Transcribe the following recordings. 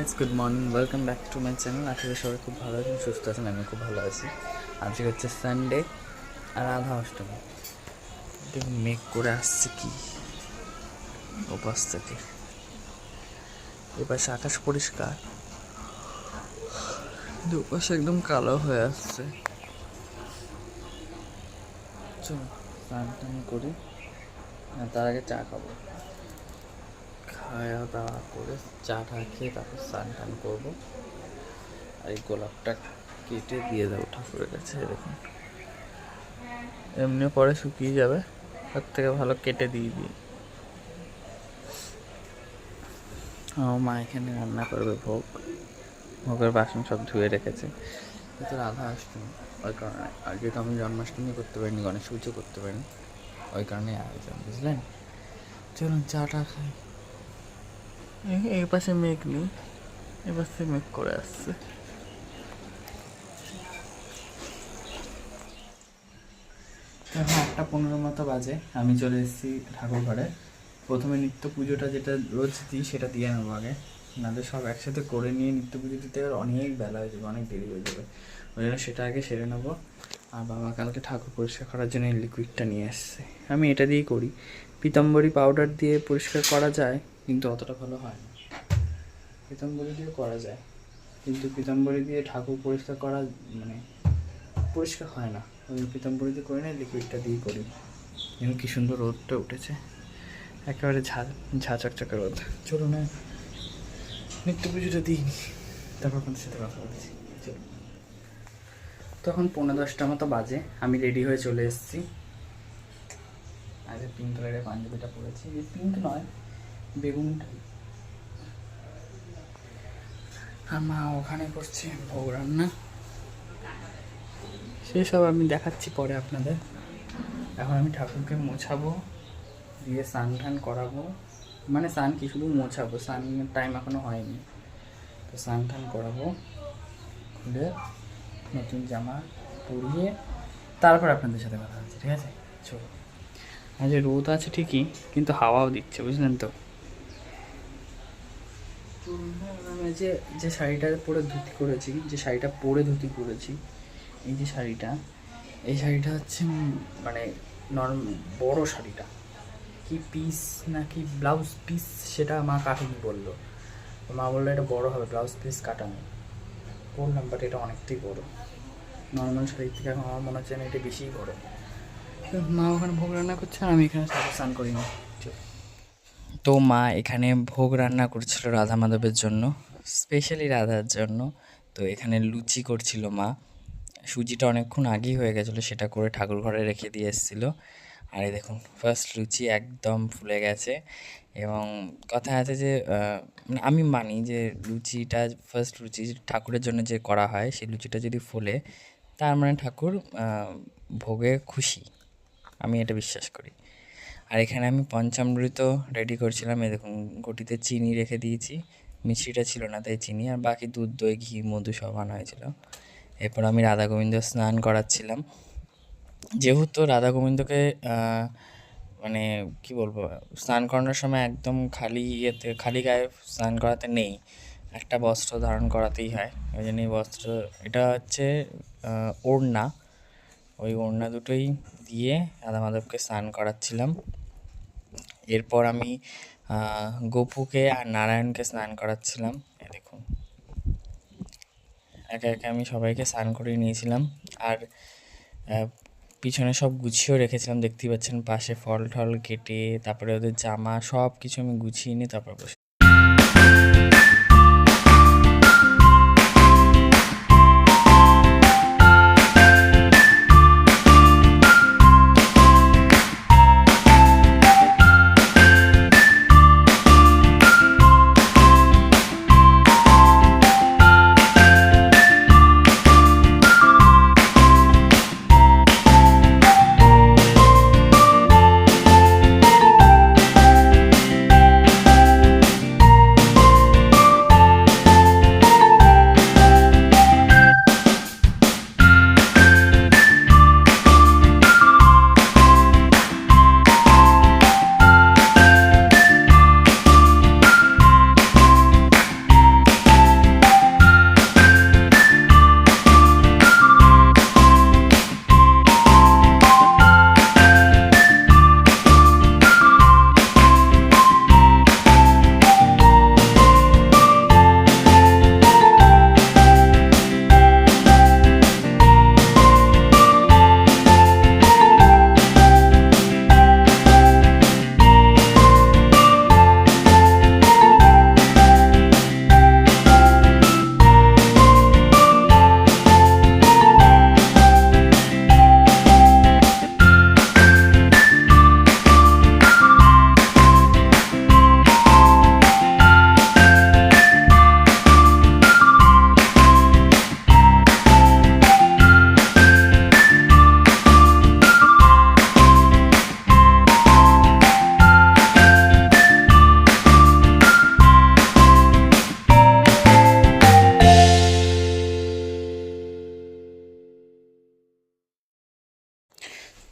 Guys, good morning, welcome back to my channel. আশা করি সবাই খুব ভালো আছেন, সুস্থ আছেন। আমি খুব ভালো আছি। আজকে হচ্ছে সানডে আর রাধা অষ্টমী। মেঘ করে আসছে কি ওপাশ থেকে, এপাশে আকাশ পরিষ্কার, দুপাশে একদম কালো হয়ে আসছে। চলো স্নান টান করি, তার আগে চা খাবো। খাওয়া দাওয়া করে চা টা খেয়ে তারপর স্নান টান করবো। আর এই গোলাপটা কেটে দিয়ে দেবো ঠাকুরের কাছে। দেখুন, এমনি পরে শুকিয়ে যাবে, তার থেকে ভালো কেটে দিয়ে দিই। আমার মা এখানে রান্না করবে ভোগ, ভোগের বাসন সব ধুয়ে রেখেছে। তো রাধা অষ্টমী, ওই কারণে। আগে তো আমি জন্মাষ্টমী করতে পারিনি, গণেশ পুজো করতে পারিনি, ওই কারণে আয়োজন, বুঝলেন। চলুন চাটা খাই। এই পাশে মেঘ নেই, এ পাশে মেঘ করে আসছে। এখন 8:15 মতো বাজে, আমি চলে এসেছি ঠাকুর ঘরে। প্রথমে নিত্য পুজোটা যেটা রোজ দিই সেটা দিয়ে নেবো আগে, নাহলে সব একসাথে করে নিয়ে নিত্য পুজো দিতে অনেক বেলা হয়ে যাবে, অনেক দেরি হয়ে যাবে। ওই জন্য সেটা আগে সেরে নেবো। আর বাবা কালকে ঠাকুর পরিষ্কার করার জন্য এই লিকুইডটা নিয়ে এসছে। আমি এটা দিয়েই করি। পীতাম্বরী পাউডার দিয়ে পরিষ্কার করা যায়, কিন্তু অতটা ভালো হয় না। পীতাম্বরী দিয়ে করা যায়, কিন্তু পীতাম্বরী দিয়ে ঠাকুর পরিষ্কার করা মানে পরিষ্কার হয় না। ওই পীতাম্বরী দিয়ে করি না, লিকুইডটা দিয়ে করি। যেন কি সুন্দর রোদটা উঠেছে, একেবারে ঝা চকচকে রোদ। চলুন না নিত্য পুজোটা দিইনি, তারপর আপনাদের সাথে কথা বলছি। চলুন। তখন 10:15 মতো বাজে, আমি রেডি হয়ে চলে এসেছি। আজ পিঙ্ক কালারের পাঞ্জাবিটা পরেছি, পিঙ্ক নয় বেগুনটা। আর মা ওখানে করছে ভোগ রান্না, সেসব আমি দেখাচ্ছি পরে আপনাদের। এখন আমি ঠাকুরকে মোছাবো, দিয়ে স্নান টান করাবো। মানে স্নান কি, শুধু মোছাবো, স্নানের টাইম এখনো হয়নি। তো স্নান টান করাবো, খুলে নতুন জামা পরিয়ে তারপর আপনাদের সাথে কথা হচ্ছে, ঠিক আছে। চলো। আজ রোদ আছে ঠিকই, কিন্তু হাওয়াও দিচ্ছে, বুঝলেন তো। আমি যে শাড়িটা পরে ধুতি করেছি, যে শাড়িটা পরে ধুতি করেছি, এই যে শাড়িটা, এই শাড়িটা হচ্ছে মানে বড় শাড়িটা, কি পিস নাকি ব্লাউজ পিস সেটা মা কাটেনি বললো। মা বললো এটা বড় হবে, ব্লাউজ পিস কাটানো। বললাম বাট এটা অনেকটাই বড়, নর্মাল শাড়ির থেকে এখন আমার মনে হচ্ছে না এটা বেশিই বড়। মা ওখানে ভোগ রান্না করছে, আর আমি এখানে সাথে স্নান করিনি। তো মা এখানে ভোগ রান্না করছিল রাধা মাধবের জন্য, স্পেশালি রাধার জন্য। তো এখানে লুচি করছিল মা। সুজিটা অনেকক্ষণ আগেই হয়ে গেছিলো, সেটা করে ঠাকুর ঘরে রেখে দিয়ে এসেছিলো। আর এই দেখুন ফার্স্ট লুচি একদম ফুলে গেছে। এবং কথা আছে যে মানে আমি মানি যে লুচিটা, ফার্স্ট লুচি ঠাকুরের জন্য যে করা হয়, সেই লুচিটা যদি ফোলে তার মানে ঠাকুর ভোগে খুশি, আমি এটা বিশ্বাস করি। আর এখানে আমি পঞ্চামৃত রেডি করছিলাম। এই দেখুন ঘটিতে চিনি রেখে দিয়েছি, মিষ্টিটা ছিল না তাই চিনি, আর বাকি দুধ দই ঘি মধু সব আনা হয়েছিল। এরপর আমি রাধা গোবিন্দ স্নান করাচ্ছিলাম। যেহেতু রাধা গোবিন্দকে মানে কি বলবো, স্নান করানোর সময় একদম খালি গায়ে স্নান করাতে নেই, একটা বস্ত্র ধারণ করাতেই হয়। ওই জন্য এই বস্ত্র, এটা হচ্ছে ওড়না, ওই ওড়না দুটোই দিয়ে রাধা মাধবকে স্নান করাচ্ছিলাম। এরপর আমি গোপুকে আর নারায়ণকে স্নান করাচ্ছিলাম। দেখুন একে একে আমি সবাইকে স্নান করিয়ে নিয়েছিলাম। আর পিছনে সব গুছিয়েও রেখেছিলাম, দেখতেই পাচ্ছেন। পাশে ফল টল কেটে তারপরে ওদের জামা সব কিছু আমি গুছিয়ে নিয়ে তারপর বসে।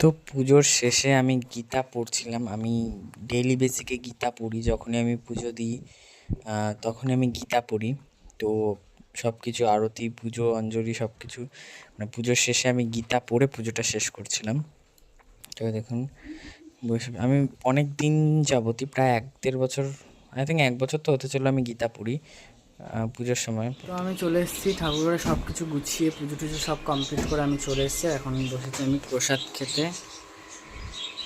তো পুজোর শেষে আমি গীতা পড়ছিলাম। আমি ডেইলি বেসিকে গীতা পড়ি, যখনই আমি পুজো দিই তখনই আমি গীতা পড়ি। তো সব কিছু আরতি, পুজো, অঞ্জলি সব কিছু মানে পুজোর শেষে আমি গীতা পড়ে পুজোটা শেষ করছিলাম। তো দেখুন বসে আমি অনেক দিন যাবতই, প্রায় 1-1.5 বছর, আই থিঙ্ক 1 বছর তো হতে চললো আমি গীতা পড়ি পুজোর সময়। তো আমি চলে এসেছি ঠাকুরের সব কিছু গুছিয়ে, পুজো টুজো সব কমপ্লিট করে আমি চলে এসেছি। এখন বসেছি আমি প্রসাদ খেতে,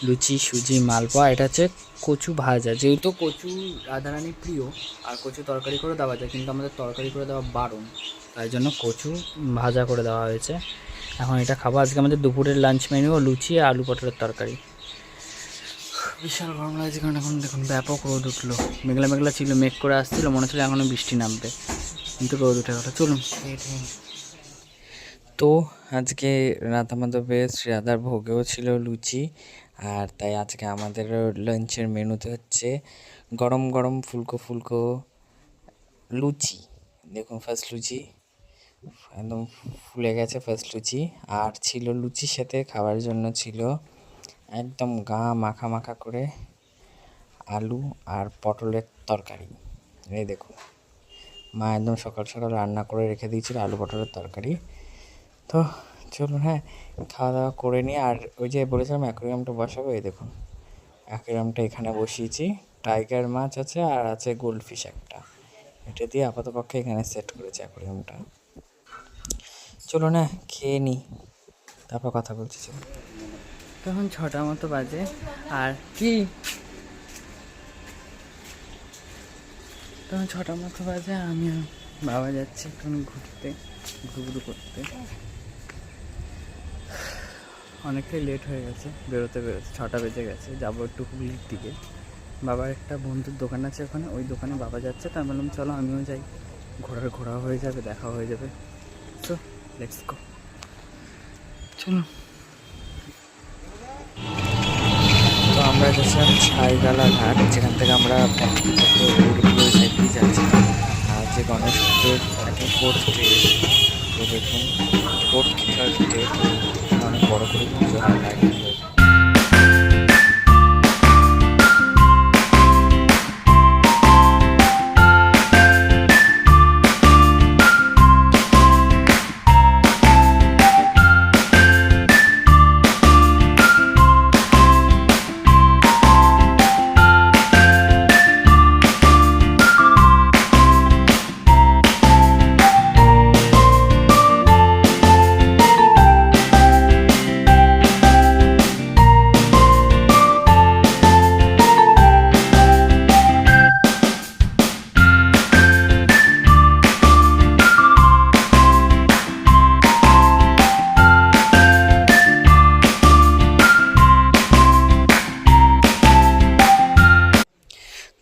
লুচি, সুজি, মালপোয়া। এটা হচ্ছে কচু ভাজা। যেহেতু কচু রাধারানীর প্রিয়, আর কচু তরকারি করে দেওয়া যায়, কিন্তু আমাদের তরকারি করে দেওয়া বারণ, তাই জন্য কচু ভাজা করে দেওয়া হয়েছে। এখন এটা খাবো। আজকে আমাদের দুপুরের লাঞ্চ মেনু লুচি আর আলু পটলের তরকারি। বিশাল গরম লাগছে, কারণ এখন দেখুন ব্যাপক রোদ উঠলো। মেঘলা মেঘলা ছিল, মেঘ করে আসছিলো, মনে হচ্ছিল এখনও বৃষ্টি নামবে, কিন্তু রোদ উঠে গেলো। চলুন। তো আজকে রাধা মাধবের শ্রী রাধার ভোগেও ছিল লুচি, আর তাই আজকে আমাদের লাঞ্চের মেনুতে হচ্ছে গরম গরম ফুলকো ফুলকো লুচি। দেখুন ফার্স্ট লুচি একদম ফুলে গেছে, ফার্স্ট লুচি। আর ছিল লুচির সাথে খাওয়ার জন্য ছিল একদম গা মাখা মাখা করে আলু আর পটলের তরকারি। এই দেখুন মা একদম সকাল সকাল রান্না করে রেখে দিয়েছিল আলু পটলের তরকারি। তো চলুন, হ্যাঁ, খাওয়া দাওয়া করে নিই। আর ওই যে বলেছিলাম অ্যাকোয়ারিয়ামটা বসাবো, এই দেখুন অ্যাকোয়ারিয়ামটা এখানে বসিয়েছি। টাইগার মাছ আছে আর আছে গোল্ডফিশ একটা, এটা দিয়ে আপাতপক্ষে এখানে সেট করেছি অ্যাকোয়ারিয়ামটা। চলুন, হ্যাঁ, খেয়ে নিই, তারপর কথা বলছি। তখন 6টা মতো বাজে। আর কি তখন 6টা মতো বাজে, আমি বাবা যাচ্ছি একটু ঘুরতে, ঘুরঘুরু করতে। অনেকটাই লেট হয়ে গেছে, বেরোতে 6টা বেজে গেছে। যাবো একটু হুগলির দিকে, বাবার একটা বন্ধুর দোকান আছে ওখানে, ওই দোকানে বাবা যাচ্ছে। তাই বললাম চলো আমিও যাই, ঘোরা হয়ে যাবে, দেখা হয়ে যাবে। সো লেটস গো, চলো। তো আমরা যাচ্ছিলাম ছাইগালা ঘাট, যেখান থেকে আমরা ওই সাইড দিয়ে যাচ্ছিলাম। আর যে গণেশ পুজোর একটা 4th ডে, তো দেখুন 4th কি 3rd ডে, অনেক বড় করে পুজো হয় লাইটিং হয়ে।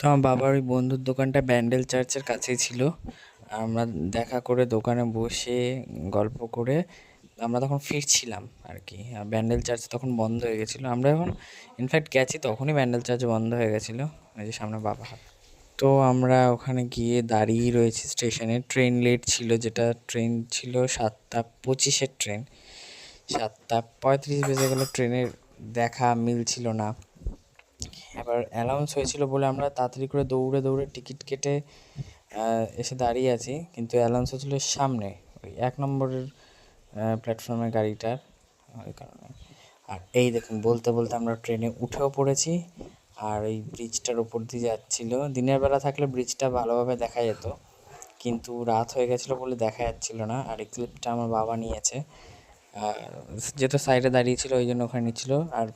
তো আমার বাবার ওই বন্ধুর দোকানটা ব্যান্ডেল চার্চের কাছেই ছিল। আমরা দেখা করে দোকানে বসে গল্প করে আমরা তখন ফিরছিলাম আর কি। আর ব্যান্ডেল চার্চ তখন বন্ধ হয়ে গেছিলো। আমরা যখন ইনফ্যাক্ট গেছি তখনই ব্যান্ডেল চার্চ বন্ধ হয়ে গেছিলো, ওই যে সামনে বাবা হাট। তো আমরা ওখানে গিয়ে দাঁড়িয়ে রয়েছি স্টেশনে। ট্রেন লেট ছিল, যেটা ট্রেন ছিল 7:25-এর ট্রেন। 7:35 বেজে গেল, ট্রেনের দেখা মিলছিল না। এবার অ্যানাউন্স হয়েছিল বলে আমরা তাড়াতাড়ি করে দৌড়ে দৌড়ে টিকিট কেটে এসে দাঁড়িয়ে আছি, কিন্তু অ্যানাউন্স হয়েছিল সামনে ওই 1 নম্বরের প্ল্যাটফর্মের গাড়িটার, ওই কারণে। আর এই দেখুন বলতে বলতে আমরা ট্রেনে উঠেও পড়েছি, আর এই ব্রিজটার ওপর দিয়ে যাচ্ছিল। দিনের বেলা থাকলে ব্রিজটা ভালোভাবে দেখা যেত, কিন্তু রাত হয়ে গেছিলো বলে দেখা যাচ্ছিল না। আর এই ক্লিপটা আমার বাবা নিয়েছে, যেহেতু সাইডে দাঁড়িয়েছিল ওই জন্য ওখানে নিচ্ছিল। আর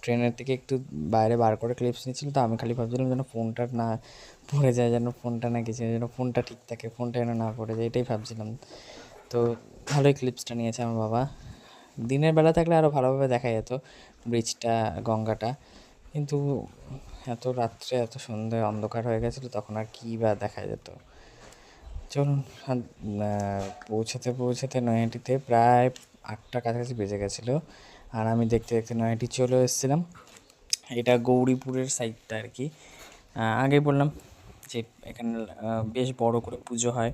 ট্রেনের থেকে একটু বাইরে বার করে ক্লিপস নিচ্ছিল। তো আমি খালি ভাবছিলাম যেন ফোনটা না পড়ে যায়, যেন ফোনটা না কিছু, যেন ফোনটা ঠিক থাকে, ফোনটা যেন না পড়ে যায়, এটাই ভাবছিলাম। তো ভালোই ক্লিপসটা নিয়েছে আমার বাবা। দিনের বেলা থাকলে আরও ভালোভাবে দেখা যেত ব্রিজটা, গঙ্গাটা, কিন্তু এত রাত্রে এত সন্ধ্যে অন্ধকার হয়ে গেছিলো, তখন আর কী বা দেখা যেত। চলুন, পৌঁছাতে পৌঁছাতে নৈহাটিতে প্রায় 8টার কাছাকাছি বেজে গেছিলো। আর আমি দেখতে দেখতে নৈহাটি চলে এসেছিলাম। এটা গৌরীপুরের সাইডটা আর কি। আগে বললাম যে এখানে বেশ বড় করে পুজো হয়,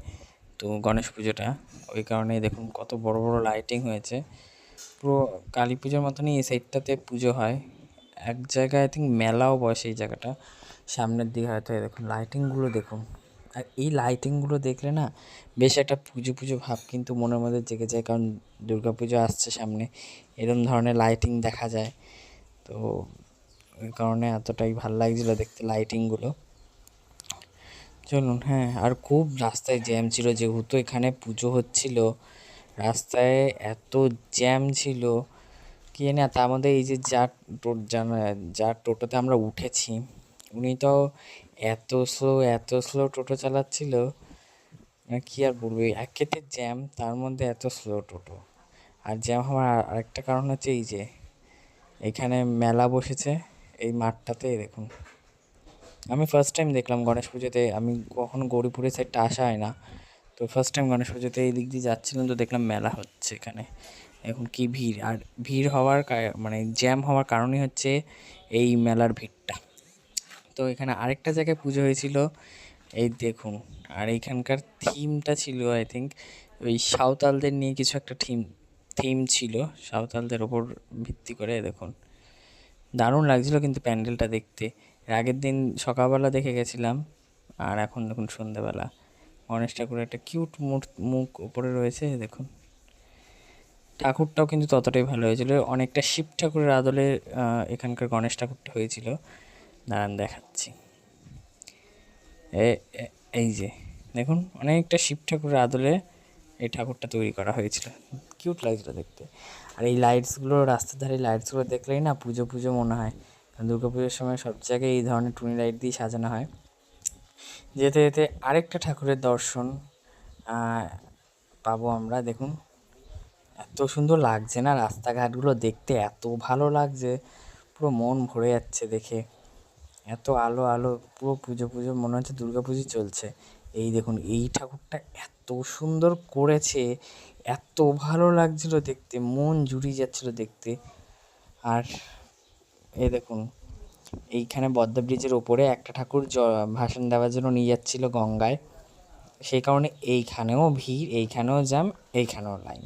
তো গণেশ পুজোটা, ওই কারণেই দেখুন কত বড় বড় লাইটিং হয়েছে। পুরো কালী পুজোর মতনই এই সাইডটাতে পুজো হয়। এক জায়গায় আই থিঙ্ক মেলাও বসে এই জায়গাটা, সামনের দিকে হয়তো। দেখুন লাইটিংগুলো দেখুন, আর এই লাইটিংগুলো দেখলে না বেশ একটা পুজো পুজো ভাব কিন্তু মনের মধ্যে জেগে যায়, কারণ দুর্গা পুজো আসছে সামনে, এরকম ধরনের লাইটিং দেখা যায়। তো ওই কারণে এতটাই ভাল লাগছিলো দেখতে লাইটিংগুলো। চলুন, হ্যাঁ, আর খুব রাস্তায় জ্যাম ছিল, যেহেতু এখানে পুজো হচ্ছিল, রাস্তায় এত জ্যাম ছিল কি জানি। আর তার মধ্যে এই যে যার টোটোতে আমরা উঠেছি, উনি তো এত স্লো টোটো চালাচ্ছিল, কি আর বলবো। একেতে জ্যাম, তার মধ্যে এত স্লো টোটো। আর জ্যাম হওয়ার আরেকটা কারণ হচ্ছে এই যে এখানে মেলা বসেছে এই মাঠটাতে। দেখুন, আমি ফার্স্ট টাইম দেখলাম গণেশ পুজোতে, আমি কখনো গৌরীপুরের সাইডটা আসা হয় না, তো ফার্স্ট টাইম গণেশ পুজোতে এই দিক দিয়ে যাচ্ছিলাম, তো দেখলাম মেলা হচ্ছে এখানে। এখন কি ভিড়, আর ভিড় হওয়ার মানে জ্যাম হওয়ার কারণই হচ্ছে এই মেলার ভিড়টা। তো এখানে আরেকটা জায়গায় পুজো হয়েছিল, এই দেখুন। আর এইখানকার থিমটা ছিল আই থিঙ্ক ওই সাঁওতালদের নিয়ে কিছু একটা থিম ছিল, সাঁওতালদের ওপর ভিত্তি করে। দেখুন দারুণ লাগছিল কিন্তু প্যান্ডেলটা দেখতে। এর আগের দিন সকালবেলা দেখে গেছিলাম, আর এখন দেখুন সন্ধ্যেবেলা। গণেশ ঠাকুরের একটা কিউট মুখ ওপরে রয়েছে দেখুন। ঠাকুরটাও কিন্তু ততটাই ভালো হয়েছিল, অনেকটা শিব ঠাকুরের আদলে এখানকার গণেশ ঠাকুরটা হয়েছিল। দাঁড়ান দেখাচ্ছি, এই যে দেখুন, অনেকটা শিব ঠাকুরের আদলে এই ঠাকুরটা তৈরি করা হয়েছিল, কিউট লাগছিল দেখতে। আর এই লাইটসগুলো, রাস্তার ধারে লাইটসগুলো দেখলেই না পুজো পুজো মনে হয়। দুর্গা পুজোর সময় সব জায়গায় এই ধরনের টুনি লাইট দিয়ে সাজানো হয়। যেতে যেতে আরেকটা ঠাকুরের দর্শন পাবো আমরা। দেখুন এত সুন্দর লাগছে না রাস্তাঘাটগুলো দেখতে, এত ভালো লাগছে, পুরো মন ভরে যাচ্ছে দেখে। এত আলো আলো, পুরো পুজো পুজো মনে হচ্ছে দুর্গা পুজো চলছে। এই দেখুন এই ঠাকুরটা এত সুন্দর করেছে, এত ভালো লাগছিল দেখতে, মন জুড়িয়ে যাচ্ছিল দেখতে। আর এই দেখুন এইখানে পদ্মা ব্রিজের ওপরে একটা ঠাকুর ভাসান দেওয়ার জন্য নিয়ে যাচ্ছিল গঙ্গায়, সেই কারণে এইখানেও ভিড়, এইখানেও জ্যাম, এইখানেও লাইন।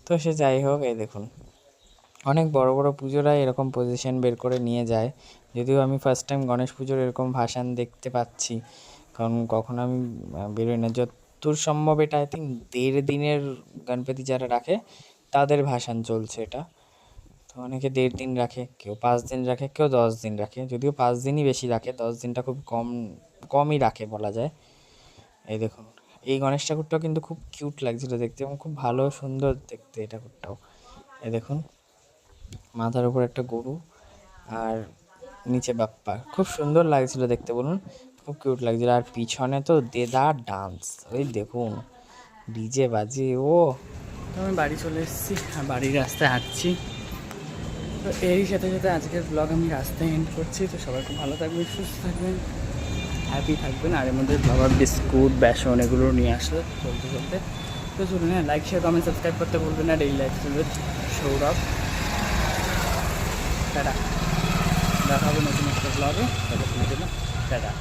তো সে যাই হোক, এই দেখুন অনেক বড় বড় পুজোরা এরকম পজিশন বের করে নিয়ে যায়। যদিও আমি ফার্স্ট টাইম গণেশ পুজোর এরকম ভাসান দেখতে পাচ্ছি, কারণ কখনো আমি বেরোই না। যতদূর সম্ভব এটা আই থিঙ্ক 1.5 দিনের গণপতি যারা রাখে তাদের ভাসান চলছে এটা। তো অনেকে 1.5 দিন রাখে, কেউ 5 দিন রাখে, কেউ 10 দিন রাখে। যদিও 5 দিনই বেশি রাখে, 10 দিনটা খুব কমই রাখে বলা যায়। এই দেখুন এই গণেশ ঠাকুরটাও কিন্তু খুব কিউট লাগছিল দেখতে, এবং খুব ভালো সুন্দর দেখতে এই ঠাকুরটাও। এই দেখুন মাথার উপর একটা গরু, আর নিচে বাপ্পা, খুব সুন্দর লাগছিল দেখতে, বলুন খুব কিউট লাগছিল। আর পিছনে তো দেদার ডান্স, ওই দেখুন ডিজে বাজে। তো আমি বাড়ি চলে এসেছি, বাড়ির রাস্তায় হাঁটছি। তো এরই সাথে সাথে আজকের ব্লগ আমি রাস্তায় এন্ড করছি। তো সবাই খুব ভালো থাকবেন, সুস্থ থাকবেন, হ্যাপি থাকবেন। আর এর মধ্যে বাবার বিস্কুট, বেসন এগুলো নিয়ে আসলো চলতে চলতে। তো চলুন, হ্যাঁ, লাইক, শেয়ার, কমেন্ট, সাবস্ক্রাইব করতে ভুলবেন না। Daily lifestyle with Sourav. Tata, দেখা হবে নতুন একটা ব্লগে। টাটা।